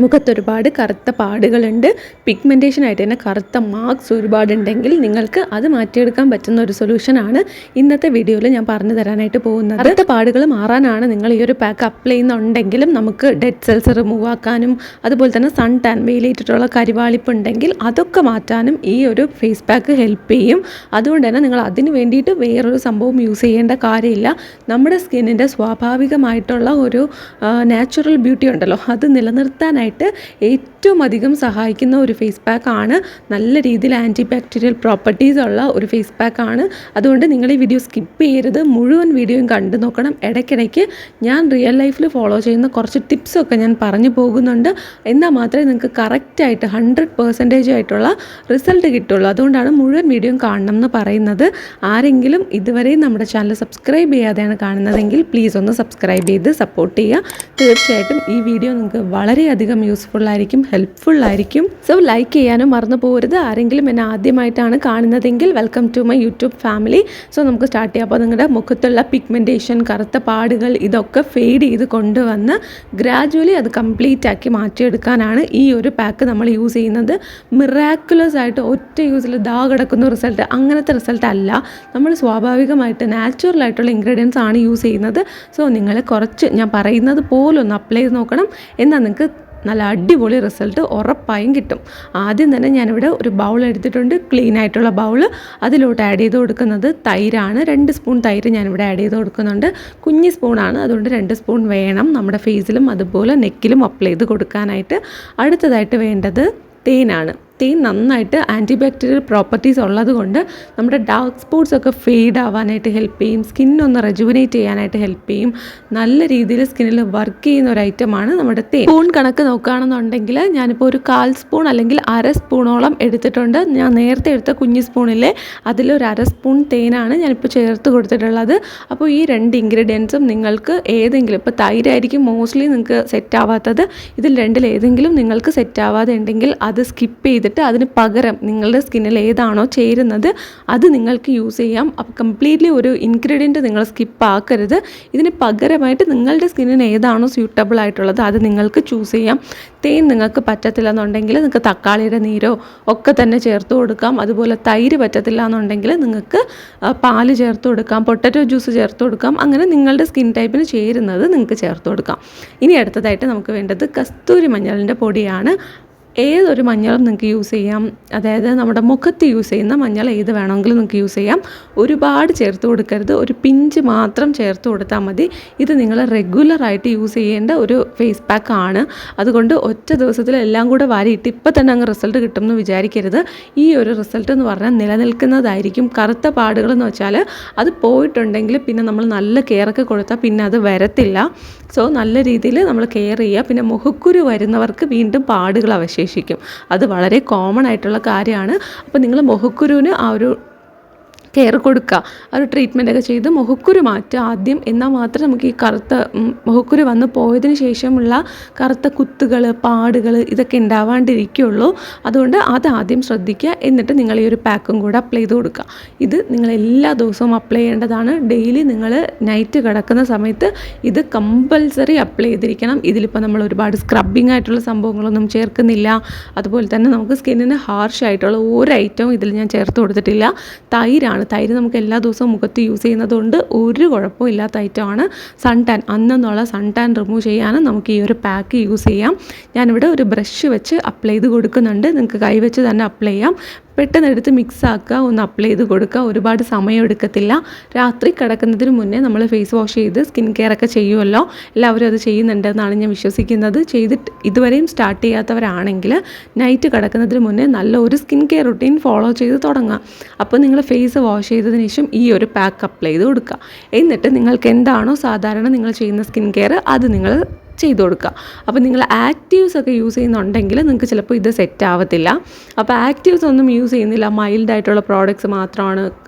മുഖത്തൊരുപാട് കറുത്ത പാടുകളുണ്ട്, പിഗ്മെൻറ്റേഷനായിട്ട് തന്നെ കറുത്ത മാർക്സ് ഒരുപാടുണ്ടെങ്കിൽ നിങ്ങൾക്ക് അത് മാറ്റിയെടുക്കാൻ പറ്റുന്ന ഒരു സൊല്യൂഷനാണ് ഇന്നത്തെ വീഡിയോയിൽ ഞാൻ പറഞ്ഞു തരാനായിട്ട് പോകുന്നത്. കറുത്ത പാടുകൾ മാറാനാണ് നിങ്ങൾ ഈ ഒരു പാക്ക് അപ്ലൈ ചെയ്യുന്നുണ്ടെങ്കിലും നമുക്ക് ഡെഡ് സെൽസ് റിമൂവ് ആക്കാനും അതുപോലെ തന്നെ സൺ ടാൻ വെയിലേറ്റിട്ടുള്ള കരിവാളിപ്പ് ഉണ്ടെങ്കിൽ അതൊക്കെ മാറ്റാനും ഈ ഒരു ഫേസ് പാക്ക് ഹെൽപ്പ് ചെയ്യും. അതുകൊണ്ട് തന്നെ നിങ്ങൾ അതിന് വേണ്ടിയിട്ട് വേറൊരു സംഭവം യൂസ് ചെയ്യേണ്ട കാര്യമില്ല. നമ്മുടെ സ്കിന്നിൻ്റെ സ്വാഭാവികമായിട്ടുള്ള ഒരു നാച്ചുറൽ ബ്യൂട്ടി ഉണ്ടല്ലോ, അത് നിലനിർത്താൻ ഏറ്റവും അധികം സഹായിക്കുന്ന ഒരു ഫേസ് പാക്കാണ്. നല്ല രീതിയിൽ ആൻറ്റി ബാക്ടീരിയൽ പ്രോപ്പർട്ടീസ് ഉള്ള ഒരു ഫേസ് പാക്കാണ്. അതുകൊണ്ട് നിങ്ങൾ ഈ വീഡിയോ സ്കിപ്പ് ചെയ്യരുത്, മുഴുവൻ വീഡിയോയും കണ്ടു നോക്കണം. ഇടയ്ക്കിടയ്ക്ക് ഞാൻ റിയൽ ലൈഫിൽ ഫോളോ ചെയ്യുന്ന കുറച്ച് ടിപ്സൊക്കെ ഞാൻ പറഞ്ഞു പോകുന്നുണ്ട്. എന്നാൽ മാത്രമേ നിങ്ങൾക്ക് കറക്റ്റായിട്ട് 100% ആയിട്ടുള്ള റിസൾട്ട് കിട്ടുള്ളൂ. അതുകൊണ്ടാണ് മുഴുവൻ വീഡിയോയും കാണണം എന്ന് പറയുന്നത്. ആരെങ്കിലും ഇതുവരെയും നമ്മുടെ ചാനൽ സബ്സ്ക്രൈബ് ചെയ്യാതെയാണ് കാണുന്നതെങ്കിൽ പ്ലീസ് ഒന്ന് സബ്സ്ക്രൈബ് ചെയ്ത് സപ്പോർട്ട് ചെയ്യുക. തീർച്ചയായിട്ടും ഈ വീഡിയോ നിങ്ങൾക്ക് വളരെയധികം യൂസ്ഫുൾ ആയിരിക്കും, ഹെൽപ്ഫുൾ ആയിരിക്കും. സോ ലൈക്ക് ചെയ്യാനും മറന്നു പോകരുത്. ആരെങ്കിലും എന്നെ ആദ്യമായിട്ടാണ് കാണുന്നതെങ്കിൽ welcome to my YouTube family. So നമുക്ക് സ്റ്റാർട്ട് ചെയ്യാം. അപ്പോൾ നിങ്ങളുടെ മുഖത്തുള്ള പിഗ്മെൻറ്റേഷൻ, കറുത്ത പാടുകൾ ഇതൊക്കെ ഫെയ്ഡ് ചെയ്ത് കൊണ്ടുവന്ന് ഗ്രാജുവലി അത് കംപ്ലീറ്റ് ആക്കി മാറ്റിയെടുക്കാനാണ് ഈ ഒരു പാക്ക് നമ്മൾ യൂസ് ചെയ്യുന്നത്. മിറാക്കുലസ് ആയിട്ട് ഒറ്റ യൂസിൽ കിടക്കുന്ന റിസൾട്ട്, അങ്ങനത്തെ റിസൾട്ട് അല്ല. നമ്മൾ സ്വാഭാവികമായിട്ട് നാച്ചുറൽ ആയിട്ടുള്ള ഇൻഗ്രീഡിയൻസ് ആണ് യൂസ് ചെയ്യുന്നത്. സോ നിങ്ങൾ കുറച്ച് ഞാൻ പറയുന്നത് പോലെ ഒന്ന് അപ്ലൈ ചെയ്ത് നോക്കണം. എന്നാൽ നിങ്ങൾക്ക് നല്ല അടിപൊളി റിസൾട്ട് ഉറപ്പായും കിട്ടും. ആദ്യം തന്നെ ഞാനിവിടെ ഒരു ബൗൾ എടുത്തിട്ടുണ്ട്, ക്ലീൻ ആയിട്ടുള്ള ബൗൾ. അതിലോട്ട് ആഡ് ചെയ്ത് കൊടുക്കുന്നത് തൈരാണ്. 2 സ്പൂൺ തൈര് ഞാനിവിടെ ആഡ് ചെയ്ത് കൊടുക്കുന്നുണ്ട്. കുഞ്ഞി സ്പൂണാണ്, അതുകൊണ്ട് 2 സ്പൂൺ വേണം നമ്മുടെ ഫേസിലും അതുപോലെ നെക്കിലും അപ്ലൈ ചെയ്ത് കൊടുക്കാനായിട്ട്. അടുത്തതായിട്ട് വേണ്ടത് തേനാണ്. തേൻ നന്നായിട്ട് ആൻറ്റി ബാക്ടീരിയൽ പ്രോപ്പർട്ടീസ് ഉള്ളത് കൊണ്ട് നമ്മുടെ ഡാർക്ക് സ്പോട്ട്സ് ഒക്കെ ഫെയ്ഡ് ആവാനായിട്ട് ഹെൽപ്പ് ചെയ്യും, സ്കിന്നൊന്ന് റെജുവിനേറ്റ് ചെയ്യാനായിട്ട് ഹെൽപ്പ് ചെയ്യും. നല്ല രീതിയിൽ സ്കിന്നിൽ വർക്ക് ചെയ്യുന്ന ഒരു ഐറ്റമാണ് നമ്മുടെ തേൻ. സ്പൂൺ കണക്ക് നോക്കുകയാണെന്നുണ്ടെങ്കിൽ ഞാനിപ്പോൾ ഒരു 1/4 സ്പൂൺ അല്ലെങ്കിൽ 1/2 സ്പൂണോളം എടുത്തിട്ടുണ്ട്. ഞാൻ നേരത്തെ എടുത്ത കുഞ്ഞു സ്പൂണിലെ അതിലൊരു 1/2 സ്പൂൺ തേനാണ് ഞാനിപ്പോൾ ചേർത്ത് കൊടുത്തിട്ടുള്ളത്. അപ്പോൾ ഈ 2 ഇൻഗ്രീഡിയൻസും നിങ്ങൾക്ക് ഏതെങ്കിലും, ഇപ്പോൾ തൈരായിരിക്കും മോസ്റ്റ്ലി നിങ്ങൾക്ക് സെറ്റ് ആവാത്തത്, ഇതിൽ രണ്ടിൽ ഏതെങ്കിലും നിങ്ങൾക്ക് സെറ്റ് ആവാതെ ഉണ്ടെങ്കിൽ അത് സ്കിപ്പ് ചെയ്തിട്ട് അതിന് പകരം നിങ്ങളുടെ സ്കിന്നിൽ ഏതാണോ ചേരുന്നത് അത് നിങ്ങൾക്ക് യൂസ് ചെയ്യാം. അപ്പോൾ കംപ്ലീറ്റ്ലി ഒരു ഇൻഗ്രീഡിയൻറ്റ് നിങ്ങൾ സ്കിപ്പ് ആക്കരുത്. ഇതിന് പകരമായിട്ട് നിങ്ങളുടെ സ്കിന്നിന് ഏതാണോ സ്യൂട്ടബിൾ ആയിട്ടുള്ളത് അത് നിങ്ങൾക്ക് ചൂസ് ചെയ്യാം. തേൻ നിങ്ങൾക്ക് പറ്റത്തില്ല എന്നുണ്ടെങ്കിൽ നിങ്ങൾക്ക് തക്കാളിയുടെ നീരോ ഒക്കെ തന്നെ ചേർത്ത് കൊടുക്കാം. അതുപോലെ തൈര് പറ്റത്തില്ല എന്നുണ്ടെങ്കിൽ നിങ്ങൾക്ക് പാല് ചേർത്ത് കൊടുക്കാം, പൊട്ടറ്റോ ജ്യൂസ് ചേർത്ത് കൊടുക്കാം. അങ്ങനെ നിങ്ങളുടെ സ്കിൻ ടൈപ്പിന് ചേരുന്നത് നിങ്ങൾക്ക് ചേർത്ത് കൊടുക്കാം. ഇനി അടുത്തതായിട്ട് നമുക്ക് വേണ്ടത് കസ്തൂരി മഞ്ഞളിൻ്റെ പൊടിയാണ്. ഏതൊരു മഞ്ഞളും നിങ്ങൾക്ക് യൂസ് ചെയ്യാം. അതായത് നമ്മുടെ മുഖത്ത് യൂസ് ചെയ്യുന്ന മഞ്ഞൾ ഏത് വേണമെങ്കിലും നിങ്ങൾക്ക് യൂസ് ചെയ്യാം. ഒരുപാട് ചേർത്ത് കൊടുക്കരുത്, ഒരു പിഞ്ച് മാത്രം ചേർത്ത് കൊടുത്താൽ മതി. ഇത് നിങ്ങൾ റെഗുലറായിട്ട് യൂസ് ചെയ്യേണ്ട ഒരു ഫേസ് പാക്ക് ആണ്. അതുകൊണ്ട് ഒറ്റ ദിവസത്തിൽ എല്ലാം കൂടെ വാരിയിട്ട് ഇപ്പം തന്നെ അങ്ങ് റിസൾട്ട് കിട്ടുമെന്ന് വിചാരിക്കരുത്. ഈ ഒരു റിസൾട്ട് എന്ന് പറഞ്ഞാൽ നിലനിൽക്കുന്നതായിരിക്കും. കറുത്ത പാടുകളെന്ന് വെച്ചാൽ അത് പോയിട്ടുണ്ടെങ്കിൽ പിന്നെ നമ്മൾ നല്ല കെയറൊക്കെ കൊടുത്താൽ പിന്നെ അത് വരത്തില്ല. സോ നല്ല രീതിയിൽ നമ്മൾ കെയർ ചെയ്യുക. പിന്നെ മുഖക്കുരു വരുന്നവർക്ക് വീണ്ടും പാടുകൾ അവശേഷിക്കും, അത് വളരെ കോമൺ ആയിട്ടുള്ള കാര്യമാണ്. അപ്പോൾ നിങ്ങൾ മുഖക്കുരുവിന് ആ ഒരു കെയർ കൊടുക്കുക, ആ ഒരു ട്രീറ്റ്മെൻറ്റൊക്കെ ചെയ്ത് മുഖക്കുരു മാറ്റുക ആദ്യം. എന്നാൽ മാത്രമേ നമുക്ക് ഈ കറുത്ത മുഖക്കുരു വന്ന് പോയതിന് ശേഷമുള്ള കറുത്ത കുത്തുകൾ, പാടുകൾ ഇതൊക്കെ ഉണ്ടാവാണ്ടിരിക്കുകയുള്ളൂ. അതുകൊണ്ട് അത് ആദ്യം ശ്രദ്ധിക്കുക. എന്നിട്ട് നിങ്ങൾ ഈ ഒരു പാക്കും കൂടെ അപ്ലൈ ചെയ്ത് കൊടുക്കുക. ഇത് നിങ്ങൾ എല്ലാ ദിവസവും അപ്ലൈ ചെയ്യേണ്ടതാണ്. ഡെയിലി നിങ്ങൾ നൈറ്റ് കിടക്കുന്ന സമയത്ത് ഇത് കമ്പൽസറി അപ്ലൈ ചെയ്തിരിക്കണം. ഇതിലിപ്പോൾ നമ്മൾ ഒരുപാട് സ്ക്രബിങ് ആയിട്ടുള്ള സംഭവങ്ങളൊന്നും ചേർക്കുന്നില്ല. അതുപോലെ തന്നെ നമുക്ക് സ്കിന്നിന് ഹാർഷ് ആയിട്ടുള്ള ഒരു ഐറ്റവും ഇതിൽ ഞാൻ ചേർത്ത് കൊടുത്തിട്ടില്ല. തൈരാണ്. തൈര് നമുക്ക് എല്ലാ ദിവസവും മുഖത്ത് യൂസ് ചെയ്യുന്നതുകൊണ്ട് ഒരു കുഴപ്പവും ഇല്ലാത്ത ഐറ്റമാണ്. സൺ ടാൻ, അന്നെന്നുള്ള സൺ ടാൻ റിമൂവ് ചെയ്യാനും നമുക്ക് ഈ ഒരു പാക്ക് യൂസ് ചെയ്യാം. ഞാനിവിടെ ഒരു ബ്രഷ് വെച്ച് അപ്ലൈ ചെയ്ത് കൊടുക്കുന്നുണ്ട്. നിങ്ങൾക്ക് കൈ വെച്ച് തന്നെ അപ്ലൈ ചെയ്യാം. പെട്ടെന്ന് എടുത്ത് മിക്സ് ആക്കുക, ഒന്ന് അപ്ലൈ ചെയ്ത് കൊടുക്കുക. ഒരുപാട് സമയം എടുക്കത്തില്ല. രാത്രി കിടക്കുന്നതിന് മുന്നേ നമ്മൾ ഫേസ് വാഷ് ചെയ്ത് സ്കിൻ കെയർ ഒക്കെ ചെയ്യുമല്ലോ, എല്ലാവരും അത് ചെയ്യുന്നുണ്ടെന്നാണ് ഞാൻ വിശ്വസിക്കുന്നത്. ചെയ്തിട്ട് ഇതുവരെയും സ്റ്റാർട്ട് ചെയ്യാത്തവരാണെങ്കിൽ നൈറ്റ് കിടക്കുന്നതിന് മുന്നേ നല്ല ഒരു സ്കിൻ കെയർ റുട്ടീൻ ഫോളോ ചെയ്ത് തുടങ്ങുക. അപ്പോൾ നിങ്ങൾ ഫേസ് വാഷ് ചെയ്തതിന് ശേഷം ഈ ഒരു പാക്ക് അപ്ലൈ ചെയ്ത് കൊടുക്കുക. എന്നിട്ട് നിങ്ങൾക്ക് എന്താണോ സാധാരണ നിങ്ങൾ ചെയ്യുന്ന സ്കിൻ കെയർ അത് നിങ്ങൾ ചെയ്ത് കൊടുക്കുക. അപ്പോൾ നിങ്ങൾ ആക്റ്റീവ്സ് ഒക്കെ യൂസ് ചെയ്യുന്നുണ്ടെങ്കിൽ നിങ്ങൾക്ക് ചിലപ്പോൾ ഇത് സെറ്റ് ആവത്തില്ല. അപ്പോൾ ആക്റ്റീവ്സ് ഒന്നും യൂസ് ചെയ്യുന്നില്ല, മൈൽഡായിട്ടുള്ള പ്രോഡക്റ്റ്സ് മാത്രമാണ്,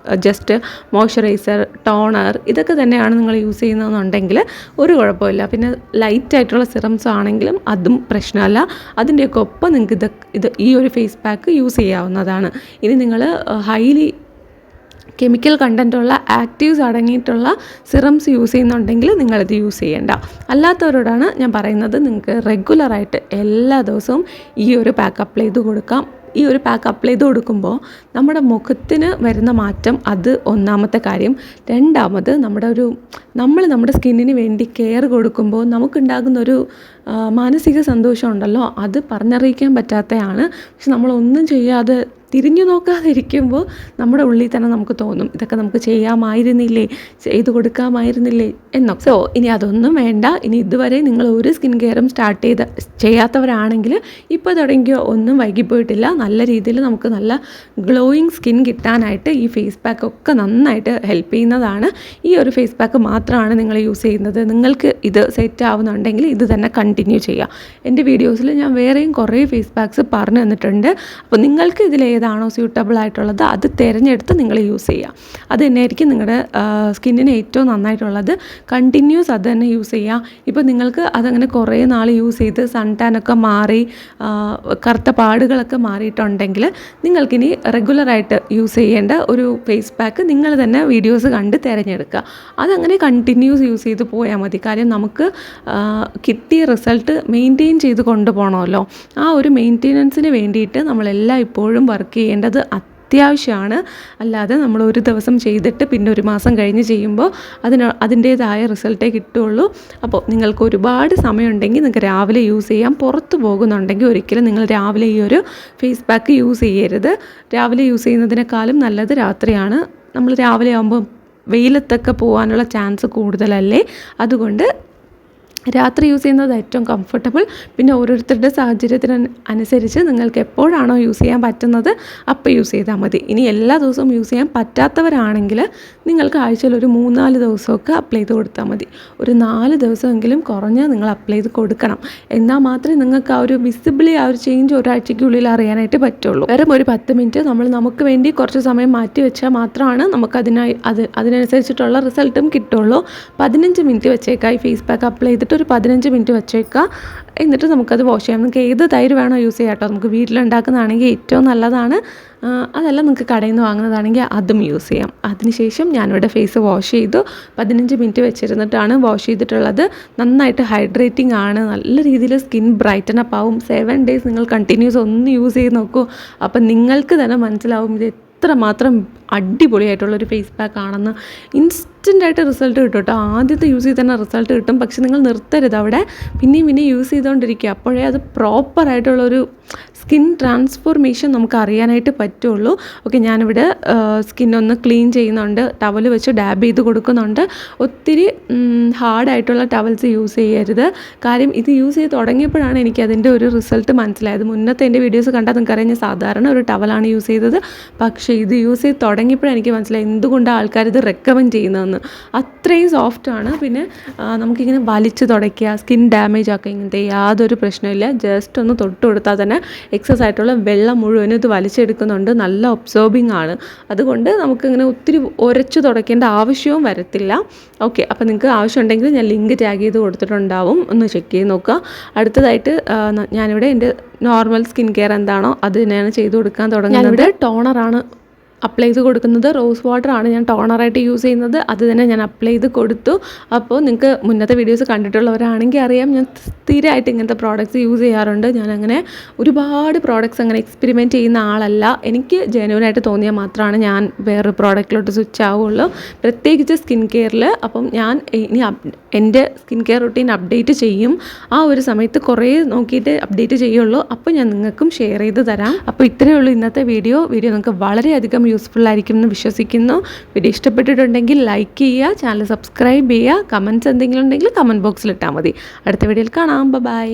ജസ്റ്റ് മോയ്സ്ചറൈസർ, ടോണർ ഇതൊക്കെ തന്നെയാണ് നിങ്ങൾ യൂസ് ചെയ്യുന്നതെന്നുണ്ടെങ്കിൽ ഒരു കുഴപ്പമില്ല. പിന്നെ ലൈറ്റായിട്ടുള്ള സിറംസ് ആണെങ്കിലും അതും പ്രശ്നമല്ല. അതിൻ്റെയൊക്കെ ഒപ്പം നിങ്ങൾക്ക് ഇത് ഈ ഒരു ഫേസ് പാക്ക് യൂസ് ചെയ്യാവുന്നതാണ്. ഇനി നിങ്ങൾ ഹൈലി കെമിക്കൽ കണ്ടൻറ്റുള്ള ആക്റ്റീവ്സ് അടങ്ങിയിട്ടുള്ള സിറംസ് യൂസ് ചെയ്യുന്നുണ്ടെങ്കിൽ നിങ്ങളിത് യൂസ് ചെയ്യേണ്ട. അല്ലാത്തവരോടാണ് ഞാൻ പറയുന്നത്, നിങ്ങൾക്ക് റെഗുലറായിട്ട് എല്ലാ ദിവസവും ഈ ഒരു പാക്ക് അപ്ലൈ ചെയ്ത് കൊടുക്കാം. ഈ ഒരു പാക്ക് അപ്ലൈ ചെയ്ത് കൊടുക്കുമ്പോൾ നമ്മുടെ മുഖത്തിന് വരുന്ന മാറ്റം, അത് ഒന്നാമത്തെ കാര്യം. രണ്ടാമത് നമ്മുടെ സ്കിന്നിന് വേണ്ടി കെയർ കൊടുക്കുമ്പോൾ നമുക്കുണ്ടാകുന്നൊരു മാനസിക സന്തോഷം ഉണ്ടല്ലോ, അത് പറഞ്ഞറിയിക്കാൻ പറ്റാത്തതാണ്. പക്ഷെ നമ്മളൊന്നും ചെയ്യാതെ തിരിഞ്ഞു നോക്കാതിരിക്കുമ്പോൾ നമ്മുടെ ഉള്ളിൽ തന്നെ നമുക്ക് തോന്നും, ഇതൊക്കെ നമുക്ക് ചെയ്യാമായിരുന്നില്ലേ, ചെയ്ത് കൊടുക്കാമായിരുന്നില്ലേ എന്നൊക്കെ. സോ ഇനി അതൊന്നും വേണ്ട. ഇനി ഇതുവരെ നിങ്ങൾ ഒരു സ്കിൻ കെയറും ചെയ്യാത്തവരാണെങ്കിൽ ഇപ്പോൾ തുടങ്ങിയോ, ഒന്നും വൈകിപ്പോയിട്ടില്ല. നല്ല രീതിയിൽ നമുക്ക് നല്ല ഗ്ലോയിങ് സ്കിൻ കിട്ടാനായിട്ട് ഈ ഫേസ് പാക്ക് ഒക്കെ നന്നായിട്ട് ഹെൽപ്പ് ചെയ്യുന്നതാണ്. ഈ ഒരു ഫേസ് പാക്ക് മാത്രമാണ് നിങ്ങൾ യൂസ് ചെയ്യുന്നത്, നിങ്ങൾക്ക് ഇത് സെറ്റ് ആവുന്നുണ്ടെങ്കിൽ ഇത് തന്നെ കണ്ടിന്യൂ ചെയ്യുക. എൻ്റെ വീഡിയോസിൽ ഞാൻ വേറെയും കുറേ ഫേസ് പാക്ക്സ് പറഞ്ഞു തന്നിട്ടുണ്ട്. അപ്പോൾ നിങ്ങൾക്ക് ഏതാണോ സ്യൂട്ടബിൾ ആയിട്ടുള്ളത് അത് തിരഞ്ഞെടുത്ത് നിങ്ങൾ യൂസ് ചെയ്യുക. അത് തന്നെയായിരിക്കും നിങ്ങളുടെ സ്കിന്നിന് ഏറ്റവും നന്നായിട്ടുള്ളത്. കണ്ടിന്യൂസ് അത് തന്നെ യൂസ് ചെയ്യുക. ഇപ്പോൾ നിങ്ങൾക്ക് അതങ്ങനെ കുറേ നാൾ യൂസ് ചെയ്ത് സൺ ടാനൊക്കെ മാറി കറുത്ത പാടുകളൊക്കെ മാറിയിട്ടുണ്ടെങ്കിൽ നിങ്ങൾക്കിനി റെഗുലറായിട്ട് യൂസ് ചെയ്യേണ്ട ഒരു ഫേസ് പാക്ക് നിങ്ങൾ തന്നെ വീഡിയോസ് കണ്ട് തിരഞ്ഞെടുക്കുക. അതങ്ങനെ കണ്ടിന്യൂസ് യൂസ് ചെയ്ത് പോയാൽ മതി. കാര്യം നമുക്ക് കിട്ടിയ റിസൾട്ട് മെയിൻറ്റെയിൻ ചെയ്ത് കൊണ്ടുപോകണമല്ലോ. ആ ഒരു മെയിൻ്റെനൻസിന് വേണ്ടിയിട്ട് നമ്മളെല്ലാം ഇപ്പോഴും വർക്ക് ചെയ്യേണ്ടത് അത്യാവശ്യമാണ്. അല്ലാതെ നമ്മൾ ഒരു ദിവസം ചെയ്തിട്ട് പിന്നെ ഒരു മാസം കഴിഞ്ഞ് ചെയ്യുമ്പോൾ അതിൻ്റേതായ റിസൾട്ടേ കിട്ടുള്ളൂ. അപ്പോൾ നിങ്ങൾക്ക് ഒരുപാട് സമയമുണ്ടെങ്കിൽ നിങ്ങൾക്ക് രാവിലെ യൂസ് ചെയ്യാം. പുറത്ത് പോകുന്നുണ്ടെങ്കിൽ ഒരിക്കലും നിങ്ങൾ രാവിലെ ഈ ഒരു ഫേസ് പാക്ക് യൂസ് ചെയ്യരുത്. രാവിലെ യൂസ് ചെയ്യുന്നതിനേക്കാളും നല്ലത് രാത്രിയാണ്. നമ്മൾ രാവിലെ ആകുമ്പോൾ വെയിലത്തൊക്കെ പോകാനുള്ള ചാൻസ് കൂടുതലല്ലേ, അതുകൊണ്ട് രാത്രി യൂസ് ചെയ്യുന്നത് ഏറ്റവും കംഫർട്ടബിൾ. പിന്നെ ഓരോരുത്തരുടെ സാഹചര്യത്തിന് അനുസരിച്ച് നിങ്ങൾക്ക് എപ്പോഴാണോ യൂസ് ചെയ്യാൻ പറ്റുന്നത് അപ്പോൾ യൂസ് ചെയ്താൽ മതി. ഇനി എല്ലാ ദിവസവും യൂസ് ചെയ്യാൻ പറ്റാത്തവരാണെങ്കിൽ നിങ്ങൾക്ക് ആഴ്ചയിൽ ഒരു 3-4 ദിവസമൊക്കെ അപ്ലൈ ചെയ്ത് കൊടുത്താൽ മതി. ഒരു 4 ദിവസമെങ്കിലും കുറഞ്ഞ് നിങ്ങൾ അപ്ലൈ ചെയ്ത് കൊടുക്കണം. എന്നാൽ മാത്രമേ നിങ്ങൾക്ക് ആ ഒരു വിസിബിളി ആ ഒരു ചേഞ്ച് ഒരാഴ്ചയ്ക്കുള്ളിൽ അറിയാനായിട്ട് പറ്റുള്ളൂ. വെറും ഒരു 10 മിനിറ്റ് നമുക്ക് വേണ്ടി കുറച്ച് സമയം മാറ്റി വെച്ചാൽ മാത്രമാണ് നമുക്ക് അതിനനുസരിച്ചിട്ടുള്ള റിസൾട്ടും കിട്ടുള്ളൂ. 15 മിനിറ്റ് വെച്ചേക്കാം ഈ ഫേസ് പാക്ക് അപ്ലൈ ചെയ്തിട്ട് ഒരു 15 മിനിറ്റ് വെച്ചേക്കുക. എന്നിട്ട് നമുക്കത് വാഷ് ചെയ്യാം. നമുക്ക് ഏത് തൈര് വേണോ യൂസ് ചെയ്യാം കേട്ടോ. നമുക്ക് വീട്ടിലുണ്ടാക്കുന്നതാണെങ്കിൽ ഏറ്റവും നല്ലതാണ്. അതല്ല നിങ്ങൾക്ക് കടയിൽ നിന്ന് വാങ്ങുന്നതാണെങ്കിൽ അതും യൂസ് ചെയ്യാം. അതിനുശേഷം ഞാനിവിടെ ഫേസ് വാഷ് ചെയ്തു. 15 മിനിറ്റ് വെച്ചിരുന്നിട്ടാണ് വാഷ് ചെയ്തിട്ടുള്ളത്. നന്നായിട്ട് ഹൈഡ്രേറ്റിംഗ് ആണ്. നല്ല രീതിയിൽ സ്കിൻ ബ്രൈറ്റൻ അപ്പ് ആവും. 7 ഡേയ്സ് നിങ്ങൾ കണ്ടിന്യൂസ് ഒന്ന് യൂസ് ചെയ്ത് നോക്കൂ. അപ്പം നിങ്ങൾക്ക് തന്നെ മനസ്സിലാവും ഇത് എത്രമാത്രം അടിപൊളിയായിട്ടുള്ളൊരു ഫേസ് പാക്ക് ആണെന്ന്. ഇൻസ്റ്റൻ്റായിട്ട് റിസൾട്ട് കിട്ടും കേട്ടോ. ആദ്യത്തെ യൂസ് ചെയ്ത് തന്നെ റിസൾട്ട് കിട്ടും. പക്ഷെ നിങ്ങൾ നിർത്തരുത് അവിടെ, പിന്നെയും യൂസ് ചെയ്തുകൊണ്ടിരിക്കുക. അപ്പോഴേ അത് പ്രോപ്പറായിട്ടുള്ളൊരു സ്കിൻ ട്രാൻസ്ഫോർമേഷൻ നമുക്ക് അറിയാനായിട്ട് പറ്റുള്ളൂ. ഓക്കെ, ഞാനിവിടെ സ്കിന്നൊന്ന് ക്ലീൻ ചെയ്യുന്നുണ്ട്. ടവൽ വെച്ച് ഡാബ് ചെയ്ത് കൊടുക്കുന്നുണ്ട്. ഒത്തിരി ഹാർഡായിട്ടുള്ള ടവൽസ് യൂസ് ചെയ്യരുത്. കാര്യം ഇത് യൂസ് ചെയ്ത് തുടങ്ങിയപ്പോഴാണ് എനിക്കതിൻ്റെ ഒരു റിസൾട്ട് മനസ്സിലായത്. മുന്നത്തെ എൻ്റെ വീഡിയോസ് കണ്ടാൽ നിങ്ങൾക്കറിയാം, ഞാൻ സാധാരണ ഒരു ടവലാണ് യൂസ് ചെയ്തത്. പക്ഷേ ഇത് യൂസ് ചെയ്ത് തുടങ്ങിയപ്പോഴാണ് എനിക്ക് മനസ്സിലായി എന്തുകൊണ്ടാണ് ആൾക്കാർ ഇത് റെക്കമെൻഡ് ചെയ്യുന്നതെന്ന്. അത്രയും സോഫ്റ്റാണ്. പിന്നെ നമുക്കിങ്ങനെ വലിച്ച് തുടയ്ക്കുക, സ്കിൻ ഡാമേജ് ആക്കുക, ഇങ്ങനത്തെ യാതൊരു പ്രശ്നമില്ല. ജസ്റ്റ് ഒന്ന് തൊട്ട് കൊടുത്താൽ തന്നെ എക്സസ് ആയിട്ടുള്ള വെള്ളം മുഴുവനും ഇത് വലിച്ചെടുക്കുന്നുണ്ട്. നല്ല ഒബ്സോർബിങ് ആണ്. അതുകൊണ്ട് നമുക്കിങ്ങനെ ഒത്തിരി ഉരച്ച് തുടയ്ക്കേണ്ട ആവശ്യവും വരത്തില്ല. ഓക്കെ, അപ്പോൾ നിങ്ങൾക്ക് ആവശ്യമുണ്ടെങ്കിൽ ഞാൻ ലിങ്ക് ടാഗ് ചെയ്ത് കൊടുത്തിട്ടുണ്ടാവും, ഒന്ന് ചെക്ക് ചെയ്ത് നോക്കുക. അടുത്തതായിട്ട് ഞാനിവിടെ എൻ്റെ നോർമൽ സ്കിൻ കെയർ എന്താണോ അത് തന്നെയാണ് ചെയ്ത് കൊടുക്കാൻ തുടങ്ങുന്നത്. ഞാനിവിടെ ടോണറാണ് അപ്ലൈ ചെയ്ത് കൊടുക്കുന്നത്. റോസ് വാട്ടറാണ് ഞാൻ ടോണറായിട്ട് യൂസ് ചെയ്യുന്നത്. അത് തന്നെ ഞാൻ അപ്ലൈ ചെയ്ത് കൊടുത്തു. അപ്പോൾ നിങ്ങൾക്ക് മുന്നത്തെ വീഡിയോസ് കണ്ടിട്ടുള്ളവരാണെങ്കിൽ അറിയാം, ഞാൻ സ്ഥിരമായിട്ട് ഇങ്ങനത്തെ പ്രോഡക്റ്റ്സ് യൂസ് ചെയ്യാറുണ്ട്. ഞാനങ്ങനെ ഒരുപാട് പ്രോഡക്റ്റ്സ് അങ്ങനെ എക്സ്പെരിമെൻറ്റ് ചെയ്യുന്ന ആളല്ല. എനിക്ക് ജെന്യുവനായിട്ട് തോന്നിയാൽ മാത്രമാണ് ഞാൻ വേറൊരു പ്രോഡക്റ്റിലോട്ട് സ്വിച്ച് ആവുള്ളൂ, പ്രത്യേകിച്ച് സ്കിൻ കെയറിൽ. അപ്പം ഞാൻ ഇനി എൻ്റെ സ്കിൻ കെയർ റുട്ടീൻ അപ്ഡേറ്റ് ചെയ്യും. ആ ഒരു സമയത്ത് കുറേ നോക്കിയിട്ട് അപ്ഡേറ്റ് ചെയ്യുള്ളൂ. അപ്പോൾ ഞാൻ നിങ്ങൾക്കും ഷെയർ ചെയ്ത് തരാം. അപ്പോൾ ഇത്രയേ ഉള്ളൂ ഇന്നത്തെ വീഡിയോ. നിങ്ങൾക്ക് വളരെയധികം യൂസ്ഫുൾ ആയിരിക്കും എന്ന് വിശ്വസിക്കുന്നു. വീഡിയോ ഇഷ്ടപ്പെട്ടിട്ടുണ്ടെങ്കിൽ ലൈക്ക് ചെയ്യുക, ചാനൽ സബ്സ്ക്രൈബ് ചെയ്യുക. കമൻറ്റ്സ് എന്തെങ്കിലും ഉണ്ടെങ്കിൽ കമൻറ്റ് ബോക്സിൽ ഇട്ടാൽ മതി. അടുത്ത വീഡിയോയിൽ കാണാം. ബൈ.